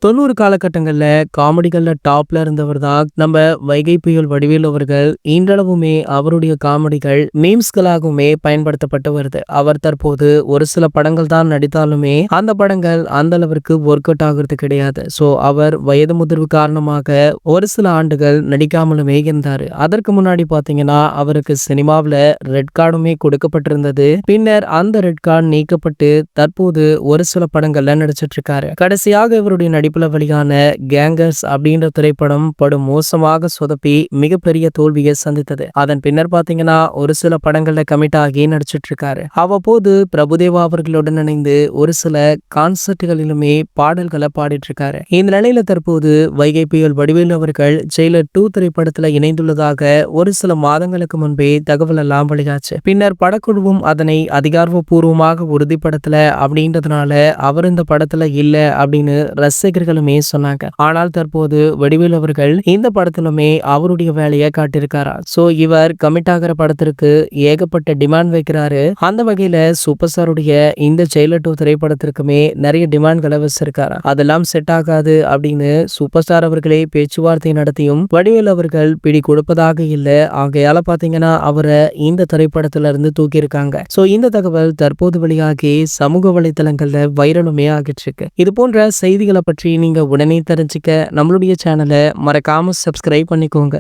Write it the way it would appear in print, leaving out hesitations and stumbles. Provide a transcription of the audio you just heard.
90 காலகட்டங்கள்ல காமெடிகள்ல டாப்ல இருந்தவர் தான் நம்ம வைகை புயல் வடிவேலு அவர்கள். இன்றளவுமே அவருடைய காமெடிகள் மீம்ஸ்களாகவுமே பயன்படுத்தப்பட்டு வருது. அவர் தற்போது ஒரு சில படங்கள் தான் நடித்தாலுமே அந்த படங்கள் அந்த அளவிற்கு ஒர்க் அவுட் ஆகுறது கிடையாது. ஸோ அவர் வயது முதிர்வு காரணமாக ஒரு சில ஆண்டுகள் நடிக்காமலுமே இருந்தாரு. அதற்கு முன்னாடி பாத்தீங்கன்னா அவருக்கு சினிமாவில் ரெட் கார்டுமே கொடுக்கப்பட்டிருந்தது. பின்னர் அந்த ரெட் கார்டு நீக்கப்பட்டு தற்போது ஒரு சில படங்கள்ல நடிச்சிட்டு இருக்காரு. கடைசியாக இவருடைய நடிப்புல வெளியான கேங்கர்ஸ் அப்படின்ற திரைப்படம் படு மோசமாக சொதப்பி மிகப்பெரிய தோல்வியை சந்தித்தது. அதன் பின்னர் பாத்தீங்கன்னா ஒரு சில படங்கள்ல கமிட் ஆகி நடிச்சிட்டு இருக்காரு. அவ்வப்போது பிரபுதேவா அவர்களுடன் இணைந்து ஒரு சில கான்சர்ட்டுகளிலுமே பாடல்களை பாடிட்டு இருக்காரு. இந்த நிலையில தற்போது வைகை புயல் வடிவேலு அவர்கள் ஜெயிலர் 2 திரைப்படத்துல இணைந்துள்ளதாக ஒரு சில மாதங்களுக்கு முன்பே தகவல் எல்லாம் வெளியாச்சு. பின்னர் படக்குழுவும் அதனை அதிகாரப்பூர்வமாக உறுதிப்படுத்தல அப்படின்றதுனால அவர் இந்த படத்துல இல்ல அப்படின்னு ரசிகர்களுமே சொன்னாங்க. ஆனால் தற்போது வடிவேலு அவர்கள் இந்த படத்திலுமே அவருடைய வேலையை காட்டியிருக்காரா. சோ இவர் கமிட் ஆகிற படத்திற்கு ஏகப்பட்ட டிமாண்ட் வைக்கிறாரு. அந்த வகையில சூப்பர் ஸ்டாருடைய இந்த ஜெயிலர் 2 திரைப்படத்திற்குமே நிறைய டிமாண்ட்களை வச்சிருக்காரு. அதெல்லாம் செட் ஆகாது அப்படின்னு சூப்பர் ஸ்டார் அவர்களே பேச்சுவார்த்தை நடத்தியும் வடிவேலு அவர்கள் பிடி கொடுப்பதாக இல்ல. ஆகையால பாத்தீங்கன்னா அவரை இந்த திரைப்படத்துல இருந்து தூக்கி இருக்காங்க. சோ இந்த தகவல் தற்போது வெளியாகி சமூக வலைதளங்கள்ல வைரலுமே ஆகிட்டு இருக்கு. இது போன்ற செய்திகளை பற்றி நீங்க உடனே தெரிஞ்சுக்க நம்மளுடைய சேனலை மறக்காம சப்ஸ்கிரைப் பண்ணிக்கோங்க.